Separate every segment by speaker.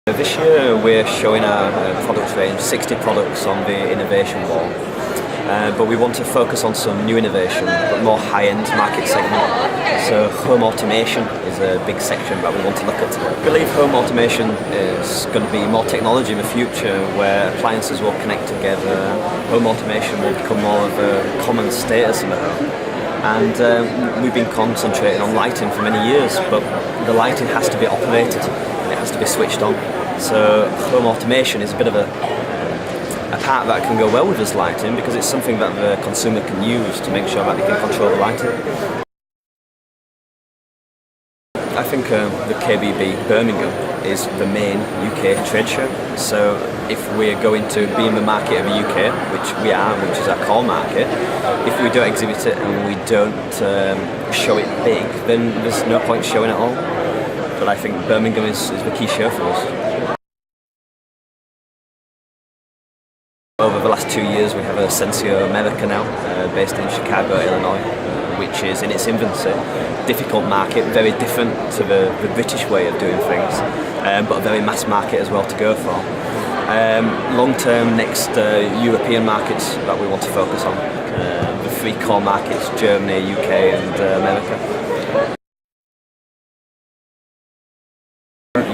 Speaker 1: This year we're showing our product range, 60 products on the innovation wall, but we want to focus on some new innovation, but more high-end market segment. So home automation is a big section that we want to look at today. I believe home automation is going to be more technology in the future, where appliances will connect together. Home automation will become more of a common status in the home. And we've been concentrating on lighting for many years, but the lighting has to be operated and it has to be switched on. So home automation is a bit of a part that can go well with this lighting, because it's something that the consumer can use to make sure that they can control the lighting. I think the KBB Birmingham is the main UK trade show. So if we're going to be in the market of the UK, which we are, which is our core market, if we don't exhibit it and we don't show it big, then there's no point showing it all. But I think Birmingham is the key show for us. Over the last 2 years we have a Sensio America now, based in Chicago, Illinois, which is in its infancy. Difficult market, very different to the British way of doing things, but a very mass market as well to go for. Long-term next European markets that we want to focus on, the 3 core markets, Germany, UK and America.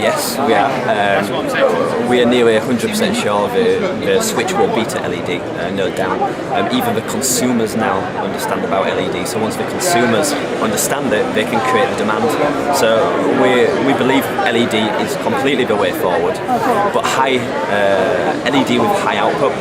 Speaker 1: Yes, we are. We are nearly 100% sure the switch will beat a LED, no doubt. Even the consumers now understand about LED, so once the consumers understand it, they can create the demand. So we believe LED is completely the way forward, but LED with high output.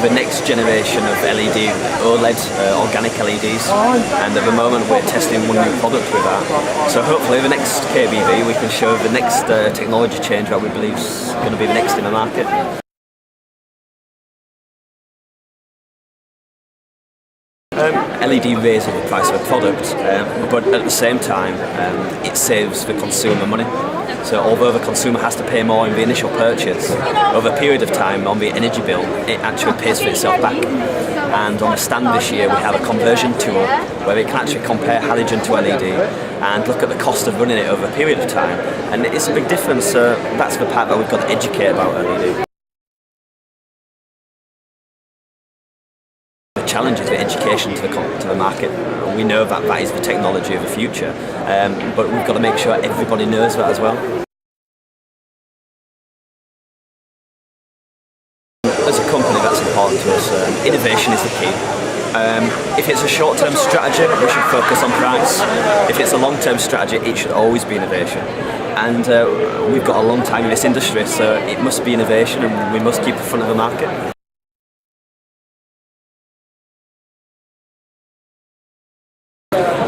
Speaker 1: The next generation of LED, OLED, organic LEDs, and at the moment we're testing one new product with that. So hopefully the next KBB we can show the next technology change that we believe is going to be the next in the market. LED raises the price of a product, but at the same time it saves the consumer money. So although the consumer has to pay more in the initial purchase, over a period of time on the energy bill, it actually pays for itself back. And on the stand this year we have a conversion tool where it can actually compare halogen to LED and look at the cost of running it over a period of time. And it's a big difference, so that's the part that we've got to educate about LED. The challenge is the education to the market. We know that that is the technology of the future, but we've got to make sure everybody knows that as well. As a company, that's important to us. Innovation is the key. If it's a short-term strategy, we should focus on price. If it's a long-term strategy, it should always be innovation. And we've got a long time in this industry, so it must be innovation and we must keep in front of the market.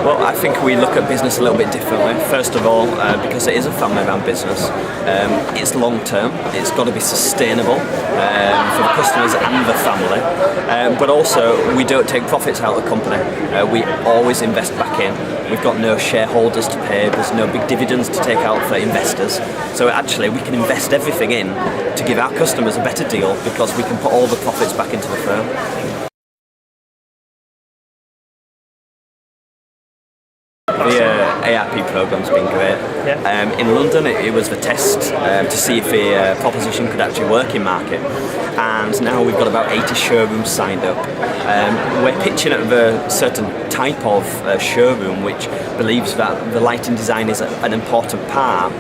Speaker 1: Well, I think we look at business a little bit differently. First of all, because it is a family-run business, it's long-term, it's got to be sustainable for the customers and the family, but also we don't take profits out of the company, we always invest back in. We've got no shareholders to pay, there's no big dividends to take out for investors, so actually we can invest everything in to give our customers a better deal, because we can put all the profits back into the firm. The ARP program's been great. Yeah. In London it was the test to see if the proposition could actually work in market, and now we've got about 80 showrooms signed up. We're pitching at the certain type of showroom which believes that the lighting design is an important part,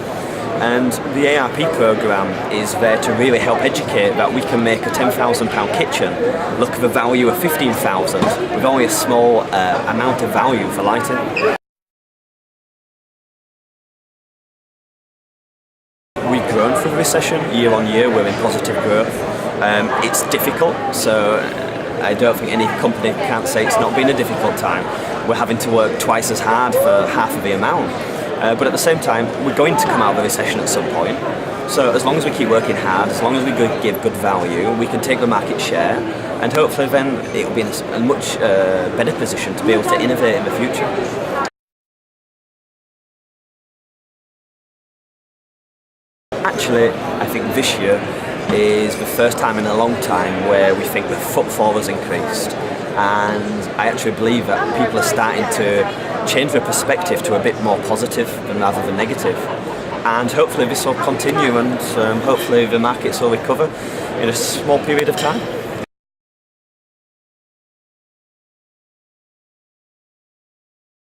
Speaker 1: and the ARP programme is there to really help educate that we can make a £10,000 kitchen look at the value of £15,000 with only a small amount of value for lighting. We've grown through the recession, year on year we're in positive growth. It's difficult, so I don't think any company can't say it's not been a difficult time. We're having to work twice as hard for half of the amount, but at the same time we're going to come out of the recession at some point. So as long as we keep working hard, as long as we give good value, we can take the market share, and hopefully then it will be in a much better position to be able to innovate in the future. Actually, I think this year is the first time in a long time where we think the footfall has increased, and I actually believe that people are starting to change their perspective to a bit more positive rather than negative. and hopefully this will continue, and hopefully the markets will recover in a small period of time.